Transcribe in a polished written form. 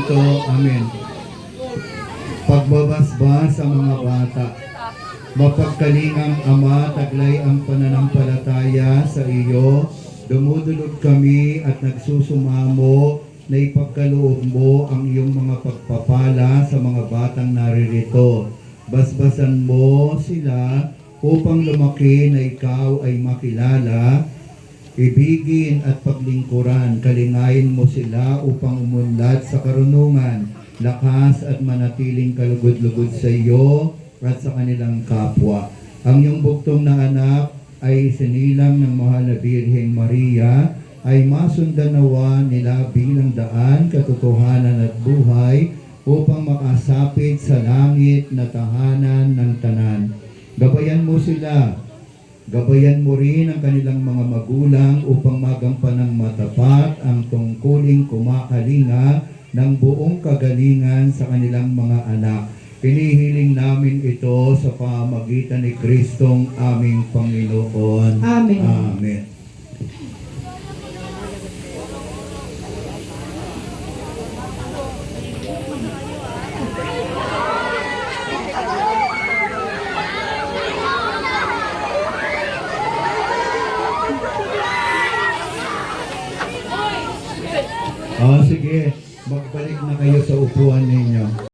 Santo. Amen. Pagbabasbas sa mga bata. Mapagkalingang Ama, taglay ang pananampalataya sa iyo. Dumudulog kami at nagsusumamo na ipagkaloob mo ang iyong mga pagpapala sa mga batang naririto. Basbasan mo sila upang lumaki na ikaw ay makilala, ibigin at paglingkuran. Kalingayin mo sila upang umunlad sa karunungan, lakas at manatiling kalugod-lugod sa iyo at sa kanilang kapwa. Ang iyong buktong na anak ay sinilang ng mahal na Birheng Maria, ay masundan nawa nila bilang daan, katotohanan at buhay upang makasapit sa langit na tahanan ng tanan. Gabayan mo sila, gabayan mo rin ang kanilang mga magulang upang magampanang matapat ang tungkuling kumakalinga ng buong kagalingan sa kanilang mga anak. Hinihiling namin ito sa pamamagitan ni Kristong aming Panginoon. Amen. Amen. Sige, magbalik na kayo sa upuan ninyo.